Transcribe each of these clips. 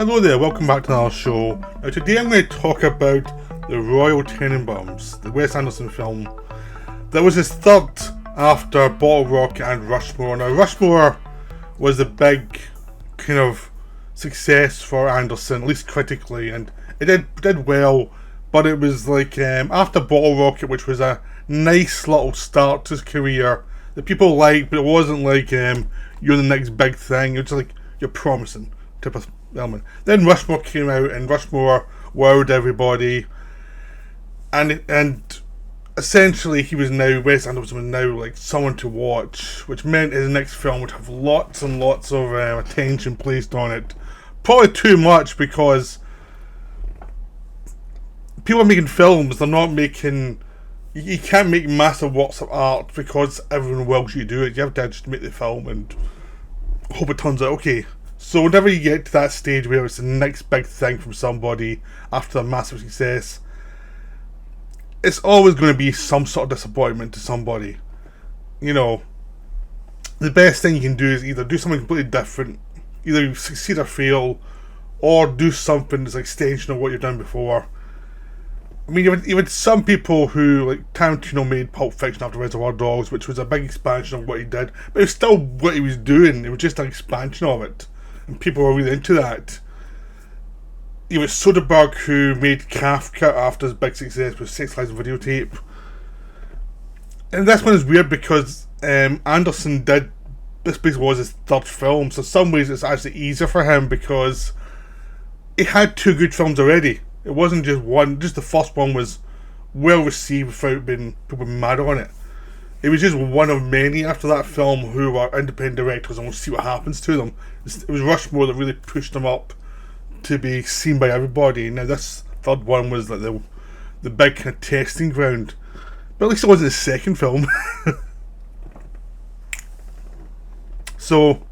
Hello there, welcome back to our show. Now today I'm going to talk about the Royal Tenenbaums, the Wes Anderson film that was his third after Bottle Rocket and Rushmore. Now Rushmore was the big kind of success for Anderson, at least critically, and it did well, but it was like after Bottle Rocket, which was a nice little start to his career that people liked, but it wasn't like you're the next big thing. It was like you're promising type of element. Then Rushmore came out, and Rushmore wowed everybody, and essentially Wes Anderson was now like someone to watch, which meant his next film would have lots and lots of attention placed on it. Probably too much, because people are making films, they're not making. You can't make massive works of art because everyone wills you to do it. You have to just make the film and hope it turns out okay. So whenever you get to that stage where it's the next big thing from somebody after a massive success, it's always going to be some sort of disappointment to somebody. You know, the best thing you can do is either do something completely different, either succeed or fail, or do something that's an extension of what you've done before. I mean, you had some people who, like Tarantino, made Pulp Fiction after Reservoir Dogs, which was a big expansion of what he did, but it was still what he was doing. It was just an expansion of it, and people were really into that. You had Soderbergh, who made Kafka after his big success with Sex, Lies and Videotape. And this one is weird because Anderson did, this basically was his third film, so in some ways it's actually easier for him because he had two good films already. It wasn't just one. Just the first one was well received without people being mad on it. It was just one of many after that film who were independent directors and we'll see what happens to them. It was Rushmore that really pushed them up to be seen by everybody. Now this third one was like the big kind of testing ground. But at least it wasn't his second film. So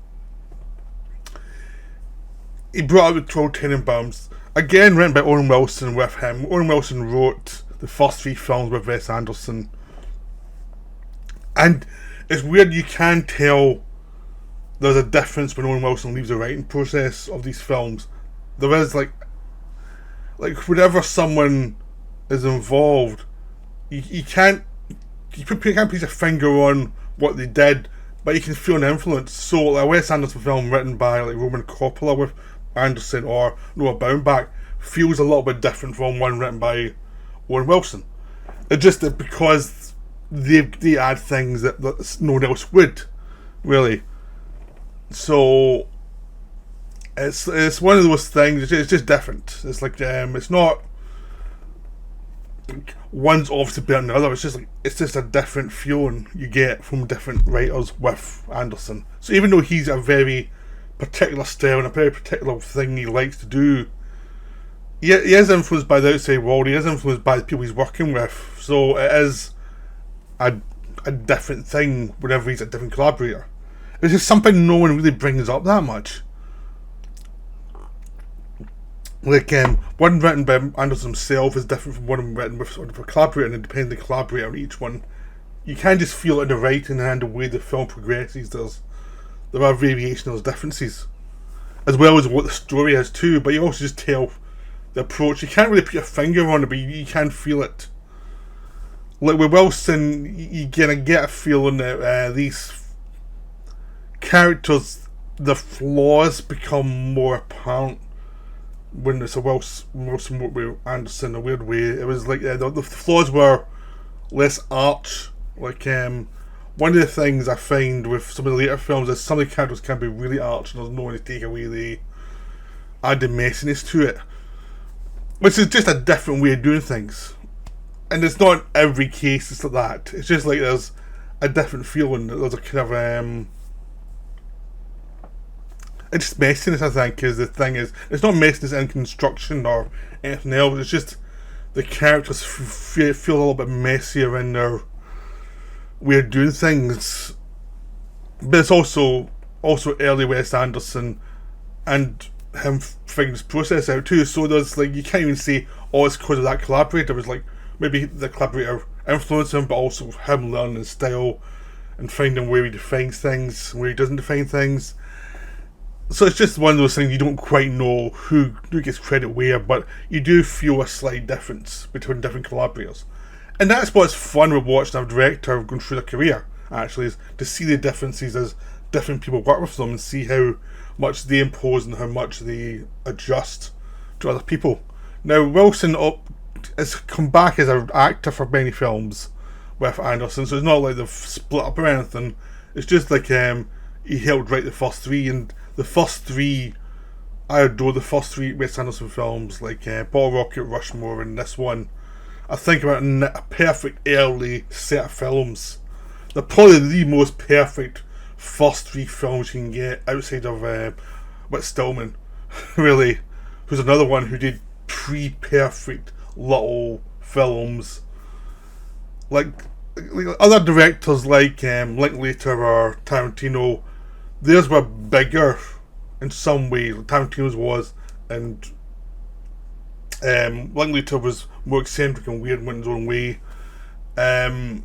he brought out the Royal Tenenbaums. Again, written by Owen Wilson with him. Owen Wilson wrote the first three films with Wes Anderson. And it's weird, you can tell there's a difference when Owen Wilson leaves the writing process of these films. There is like whenever someone is involved, you can't place a finger on what they did, but you can feel an influence. So like a Wes Anderson film written by like Roman Coppola with Anderson or Noah Baumbach feels a little bit different from one written by Owen Wilson. It's just that because they add things that no one else would, really. So it's one of those things. It's just different. It's like it's not one's obviously better than the other. It's just a different feeling you get from different writers with Anderson. So even though he's a very particular style and a very particular thing he likes to do, he is influenced by the outside world. He is influenced by the people he's working with. So it is a different thing whenever he's a different collaborator. It's just something no one really brings up that much. Like one written by Anderson himself is different from one written with sort of a collaborator, and independent collaborator on each one. You can just feel it in the writing and the way the film progresses. There are variations, there's differences, as well as what the story is too. But you also just tell the approach. You can't really put your finger on it, but you can feel it. Like with Wilson, you get a feeling that these characters, the flaws become more apparent when it's a Wilson with Anderson in a weird way. It was like the flaws were less arch. Like one of the things I find with some of the later films is some of the characters can be really arch and there's no one to take away the added messiness to it, which is just a different way of doing things. And it's not in every case it's like that. It's just like there's a different feeling. There's a kind of it's just messiness, I think, is the thing. Is it's not messiness in construction or anything else. It's just the characters feel a little bit messier in their way of doing things. But it's also early Wes Anderson and him figuring this process out too. So there's like, you can't even say, oh, it's because of that collaborator. It was like maybe the collaborator influenced him, but also him learning his style and finding where he defines things, where he doesn't define things. So it's just one of those things you don't quite know who gets credit where, but you do feel a slight difference between different collaborators. And that's what's fun with watching a director going through their career, actually, is to see the differences as different people work with them and see how much they impose and how much they adjust to other people. Now, Wilson has come back as an actor for many films with Anderson, so it's not like they've split up or anything. It's just like he helped write the first three, and the first three, I adore the first three Wes Anderson films, like Bottle Rocket, Rushmore, and this one. I think about a perfect early set of films. They're probably the most perfect first three films you can get outside of Whit Stillman, really, who's another one who did pre-perfect little films. Like other directors like Linklater or Tarantino, theirs were bigger in some way. Tarantino's was, and Linklater was more eccentric and weird in his own way. And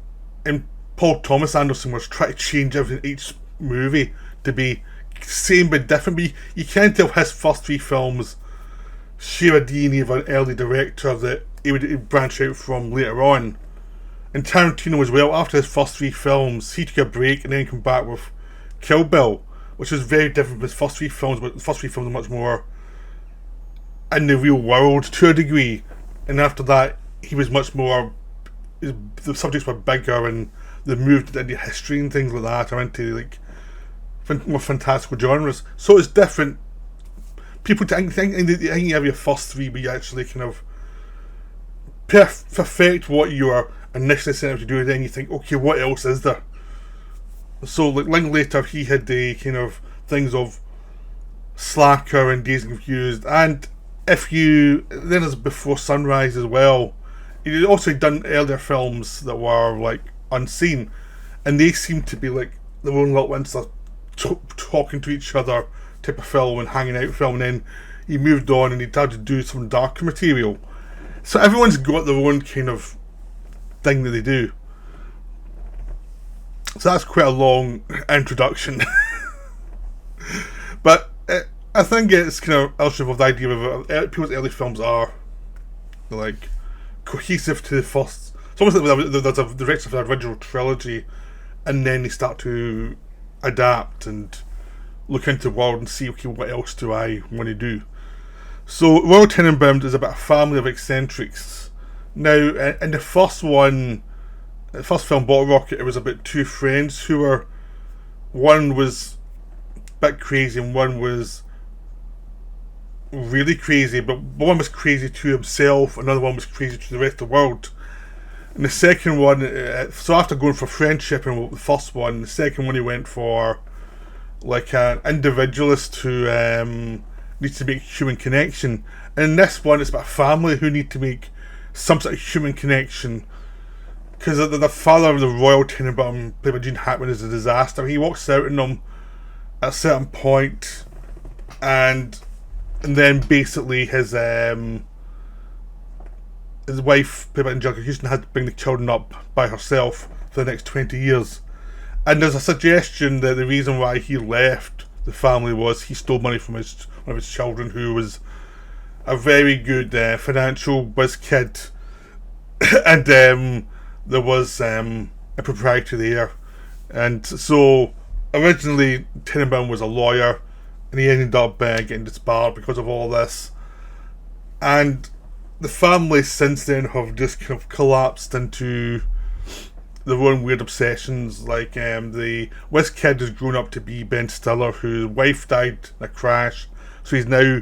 Paul Thomas Anderson was trying to change everything each movie to be same but different. But you can't tell his first three films share a DNA of an early director that he would branch out from later on. And Tarantino as well, after his first three films, he took a break and then came back with Kill Bill, which is very different from his first three films, but the first three films are much more in the real world to a degree. And after that, he was much more, the subjects were bigger and they moved into history and things like that, or into like more fantastical genres. So it's different. People think you have your first three, but you actually kind of perfect what you are initially set out to do, and then you think, okay, what else is there? So like Linklater, he had the kind of things of Slacker and Dazed and Confused, and then there's Before Sunrise as well. He'd also done earlier films that were like unseen, and they seem to be like their own little ones, talking to each other type of film and hanging out film. And then he moved on and he tried to do some darker material. So everyone's got their own kind of thing that they do. So that's quite a long introduction. But I think it's kind of illustrative of the idea of people's early films are like cohesive to the first. It's almost like there's a direction of the original trilogy, and then they start to adapt and look into the world and see, okay, what else do I want to do? So Royal Tenenbaums is about a family of eccentrics. Now, in the first film, Bottle Rocket, it was about two friends who were, one was a bit crazy and one was really crazy, but one was crazy to himself, another one was crazy to the rest of the world. And the second one, so after going for friendship in the first one, the second one he went for like an individualist who needs to make human connection. And in this one, it's about a family who need to make some sort of human connection, because the father of the Royal Tenenbaum, played by Gene Hackman, is a disaster. He walks out on them at a certain point, and then basically his wife, played by Angelica Houston, had to bring the children up by herself for the next 20 years. And there's a suggestion that the reason why he left the family was he stole money from one of his children, who was a very good financial whiz kid. And there was a proprietor there. And so originally Tenenbaum was a lawyer, and he ended up getting disbarred because of all this. And the family since then have just kind of collapsed into their own weird obsessions. Like the West kid has grown up to be Ben Stiller, whose wife died in a crash, so he's now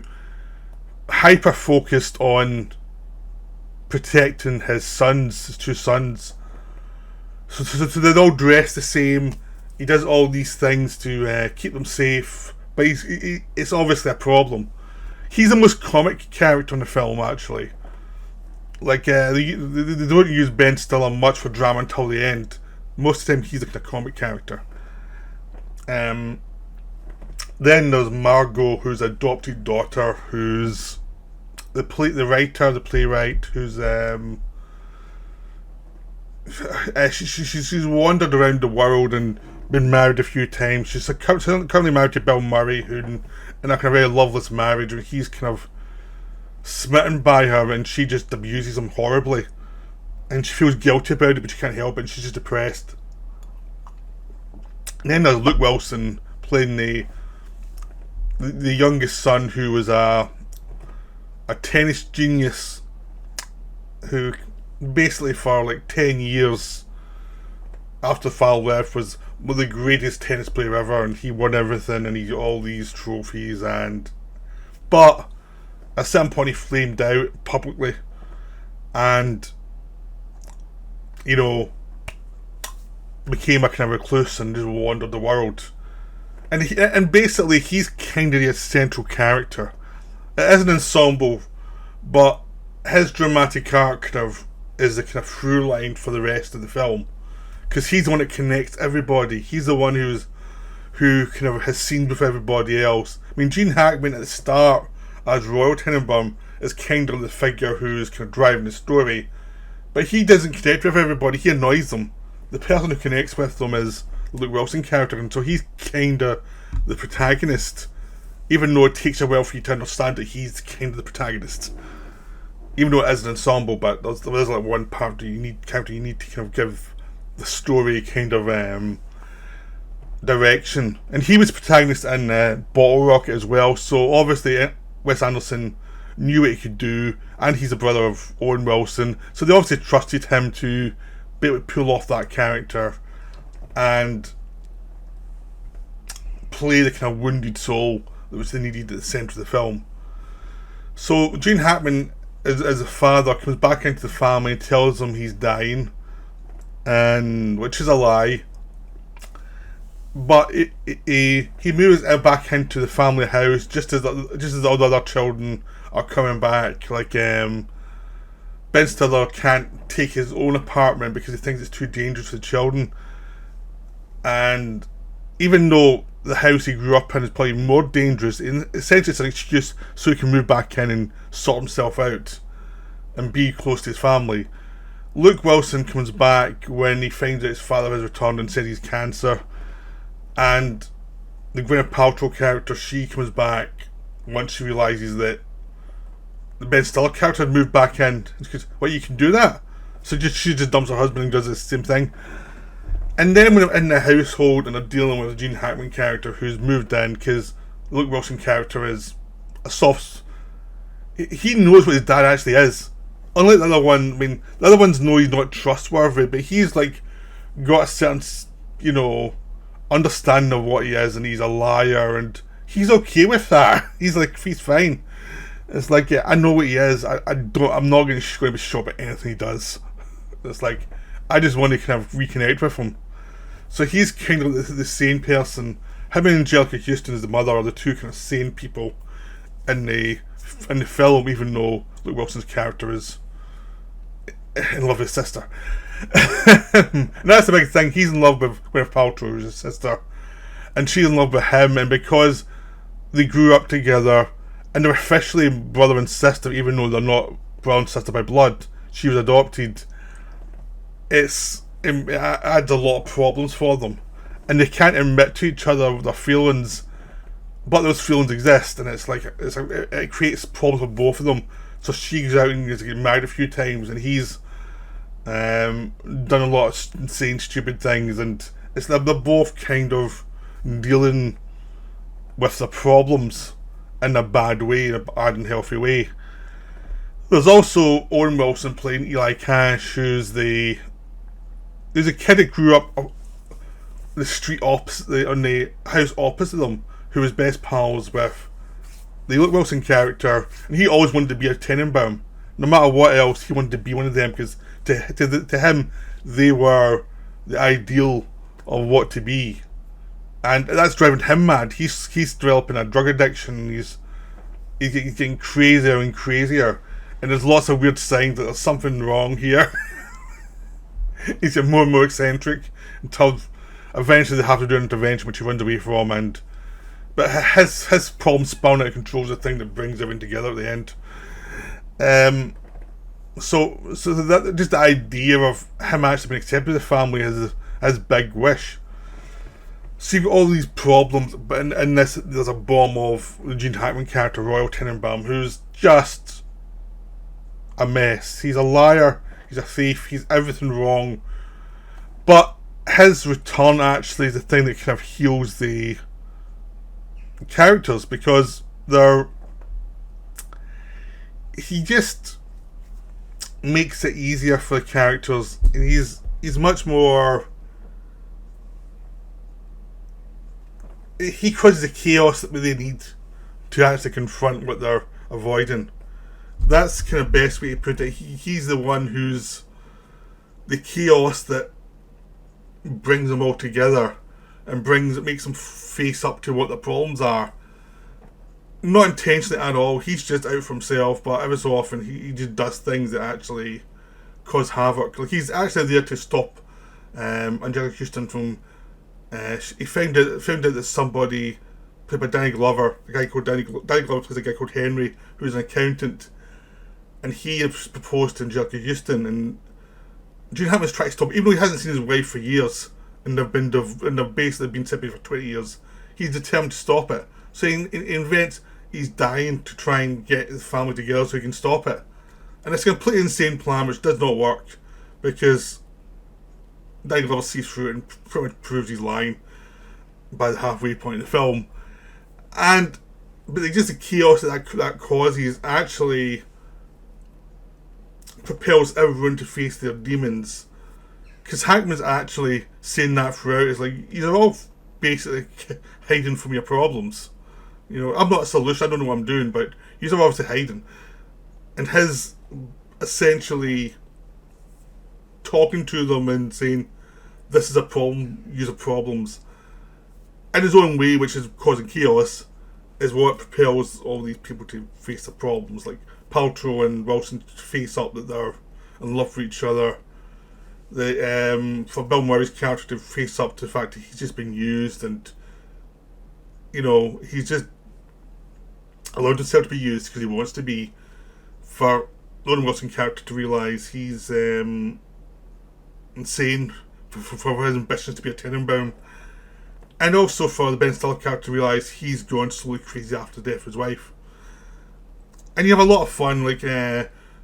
hyper focused on protecting his two sons. So they all dress the same. He does all these things to keep them safe, but it's obviously a problem. He's the most comic character in the film, actually. Like they don't use Ben Stiller much for drama until the end. Most of the time he's like a comic character. Then there's Margot, who's adopted daughter, who's the playwright, who's she's wandered around the world and been married a few times. She's currently married to Bill Murray, who in a kind of very loveless marriage, and he's kind of smitten by her, and she just abuses him horribly, and she feels guilty about it, but she can't help it, and she's just depressed. And then there's Luke Wilson playing the youngest son, who was a tennis genius, who basically for like 10 years after father left was one of the greatest tennis player ever, and he won everything, and he got all these trophies, but at some point he flamed out publicly, and became a kind of recluse and just wandered the world. And basically he's kind of the central character. It is an ensemble, but his dramatic arc kind of is the kind of through line for the rest of the film, because he's the one that connects everybody. He's the one who kind of has seen with everybody else. I mean, Gene Hackman at the start as Royal Tenenbaum is kind of the figure who's kind of driving the story, but he doesn't connect with everybody. He annoys them. The person who connects with them is the Luke Wilson character, and so he's kind of the protagonist, even though it takes a while for you to understand that he's kind of the protagonist. Even though it is an ensemble, but there's like one part you need to kind of give the story kind of direction. And he was protagonist in Bottle Rocket as well, so obviously Wes Anderson knew what he could do, and he's a brother of Owen Wilson, so they obviously trusted him to be able to pull off that character and play the kind of wounded soul which they needed at the centre of the film. So Gene Hackman, as a father, comes back into the family and tells them he's dying, and which is a lie. But he moves back into the family house just as all the other children are coming back. Like Ben Stiller can't take his own apartment because he thinks it's too dangerous for the children, and even though the house he grew up in is probably more dangerous, essentially it's an excuse so he can move back in and sort himself out and be close to his family. Luke Wilson comes back when he finds out his father has returned and said he's cancer, and the Gwyneth Paltrow character, she comes back once she realises that the Ben Stiller character had moved back in. She goes, "Well, you can do that." So she just dumps her husband and does the same thing. And then when I'm in the household and I'm dealing with a Gene Hackman character who's moved in, because the Luke Wilson character is a soft... He knows what his dad actually is. Unlike the other one, I mean, the other ones know he's not trustworthy, but he's like got a certain, understanding of what he is, and he's a liar, and he's okay with that. He's fine. It's like, yeah, I know what he is. I'm not going to be shocked at anything he does. It's like, I just want to kind of reconnect with him. So he's kind of the sane person. Him and Angelica Houston as the mother are the two kind of sane people in the film, even though Luke Wilson's character is in love with his sister. And that's the big thing. He's in love with Gwyneth Paltrow, who's his sister, and she's in love with him, and because they grew up together and they're officially brother and sister, even though they're not brother and sister by blood, she was adopted, it adds a lot of problems for them, and they can't admit to each other their feelings, but those feelings exist, and it creates problems for both of them. So she goes out and gets married a few times, and he's done a lot of insane, stupid things, and they're both kind of dealing with the problems in a bad way, in a bad and healthy way. There's also Owen Wilson playing Eli Cash, who's a kid that grew up on the street opposite, on the house opposite them, who was best pals with the Luke Wilson character, and he always wanted to be a Tenenbaum. No matter what else, he wanted to be one of them, because to him, they were the ideal of what to be. And that's driving him mad. He's developing a drug addiction. He's getting crazier and crazier, and there's lots of weird signs that there's something wrong here. He's getting more and more eccentric until eventually they have to do an intervention, which he runs away from. But his problem spun out of control is the thing that brings everything together at the end. So that just the idea of him actually being accepted by the family is his big wish. So you've got all these problems, but in this, there's a bomb of the Gene Hackman character, Royal Tenenbaum, who's just a mess. He's a liar, he's a thief, he's everything wrong. But his return actually is the thing that kind of heals the characters, because he just makes it easier for the characters, and he's much more. He causes the chaos that they need to actually confront what they're avoiding. That's kind of best way to put it. He's the one who's the chaos that brings them all together and makes them face up to what the problems are. Not intentionally at all. He's just out for himself, but every so often he just does things that actually cause havoc. Like, he's actually there to stop Angelica Houston from. He found out that somebody played by Danny Glover, a guy called Danny Glover plays a guy called Henry, who's an accountant, and he has proposed to Angelica Houston, and Gene Hackman's trying to stop, even though he hasn't seen his wife for years, and they've basically been separated for 20 years. He's determined to stop it. So he invents he's dying to try and get his family together so he can stop it. And it's a completely insane plan which does not work, because Danny Glover sees through it and pretty much proves he's lying by the halfway point in the film. But just the chaos that causes actually propels everyone to face their demons. Because Hackman's actually saying that throughout. It's like, you're all basically hiding from your problems. You know, I'm not a solution, I don't know what I'm doing, but you're obviously hiding. And his essentially talking to them and saying, this is a problem, use of problems, in his own way, which is causing chaos, is what propels all these people to face the problems. Like Paltrow and Wilson face up that they're in love with each other. For Bill Murray's character to face up to the fact that he's just been used, and you know, he's just allowed himself to be used because he wants to be. For Owen Wilson character to realise he's insane for his ambitions to be a Tenenbaum, and also for the Ben Stiller character to realise he's gone slowly crazy after the death of his wife. And you have a lot of fun, like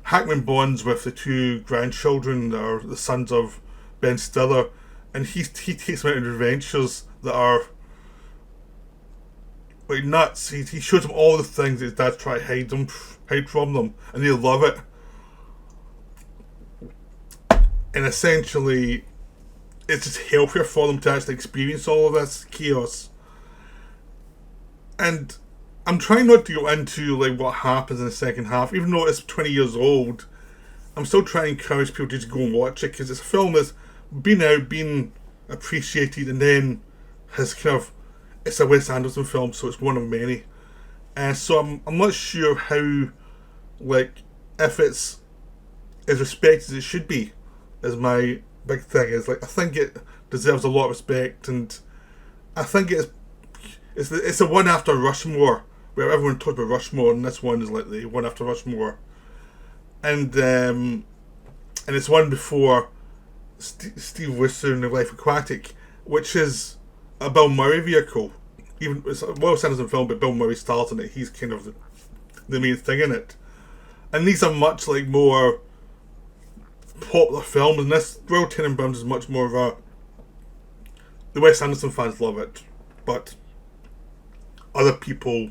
Hackman bonds with the two grandchildren that are the sons of Ben Stiller, and he takes them out on adventures that are like nuts. He shows them all the things that his dad's trying to hide from them, and they love it. And essentially, it's just healthier for them to actually experience all of this chaos. And I'm trying not to go into like what happens in the second half, even though it's 20 years old. I'm still trying to encourage people to just go and watch it, because it's a film that's been out, been appreciated, and then has kind of, it's a Wes Anderson film, so it's one of many. So I'm not sure how, like, if it's as respected as it should be, is my big thing. Is like, I think it deserves a lot of respect, and I think it's the one after Rushmore, where everyone talks about Rushmore, and this one is like the one after Rushmore, and it's one before Steve Wooster in The Life Aquatic, which is a Bill Murray vehicle. Even it's a Wes Anderson film, but Bill Murray stars in it. He's kind of the main thing in it, and these are much like more popular films, and this Royal Tenenbaums is much more of a, the Wes Anderson fans love it, but other people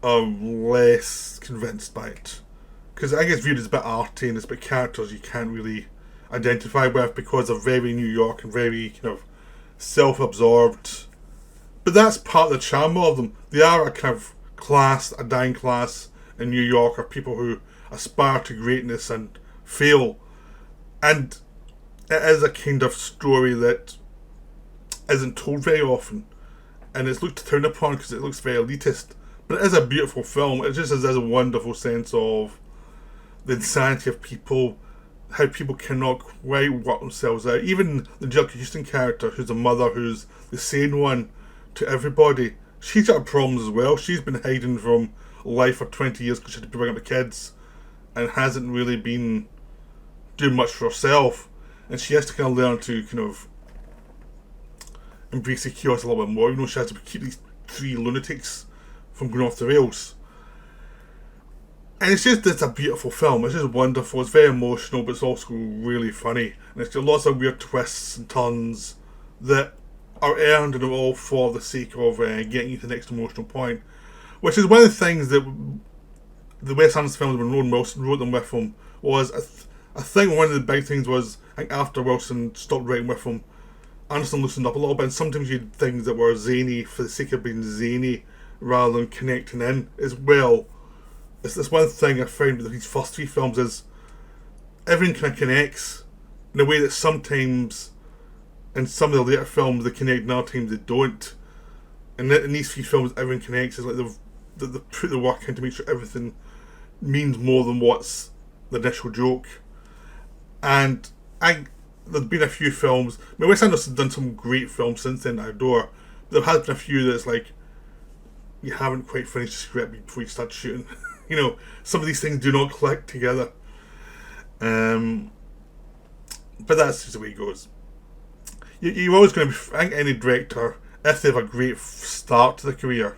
are less convinced by it, because I think it's viewed as a bit arty, and it's a bit characters you can't really identify with because they're very New York and very kind of self-absorbed. But that's part of the charm of them. They are a kind of class, a dying class in New York, of people who aspire to greatness and fail. And it is a kind of story that isn't told very often, and it's looked down upon because it looks very elitist. But it is a beautiful film. It just has a wonderful sense of the insanity of people, how people cannot quite work themselves out. Even the Angelica Houston character, who's a mother, who's the sane one to everybody, she's got problems as well. She's been hiding from life for 20 years because she had to bring up the kids, and hasn't really been doing much for herself. And she has to kind of learn to kind of embrace the chaos a little bit more, even though she has to keep these three lunatics from going off the rails. And it's a beautiful film. It's just wonderful. It's very emotional, but it's also really funny. And it's got lots of weird twists and turns that are earned and are all for the sake of getting you to the next emotional point. Which is one of the things that the Wes Anderson films, when Owen Wilson wrote them with him, was I think one of the big things was, I think after Wilson stopped writing with him, Anderson loosened up a little bit, and sometimes you had things that were zany for the sake of being zany rather than connecting in as well. It's this one thing I found with these first three films is everything kind of connects in a way that sometimes in some of the later films they connect and other times they don't. And in these three films everything connects. It's like they've put the work in to make sure everything means more than what's the initial joke. And there's been a few films. I mean, Wes Anderson's done some great films since then that I adore, but there has been a few that's like, you haven't quite finished the script before you start shooting. You know, some of these things do not click together. But that's just the way it goes. You're always going to be, I think any director, if they have a great start to their career,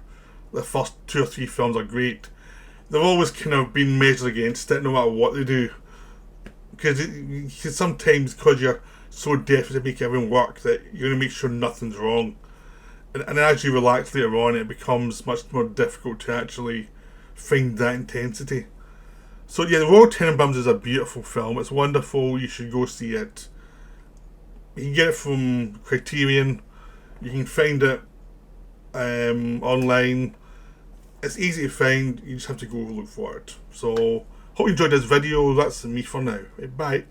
the first 2 or 3 films are great, they've always kind of been measured against it no matter what they do. Because sometimes, because you're so desperate to make everything work, that you're going to make sure nothing's wrong. And as you relax later on, it becomes much more difficult to actually find that intensity. So yeah, The Royal Tenenbaums is a beautiful film. It's wonderful. You should go see it. You can get it from Criterion. You can find it online. It's easy to find. You just have to go look for it. So hope you enjoyed this video. That's me for now. Bye.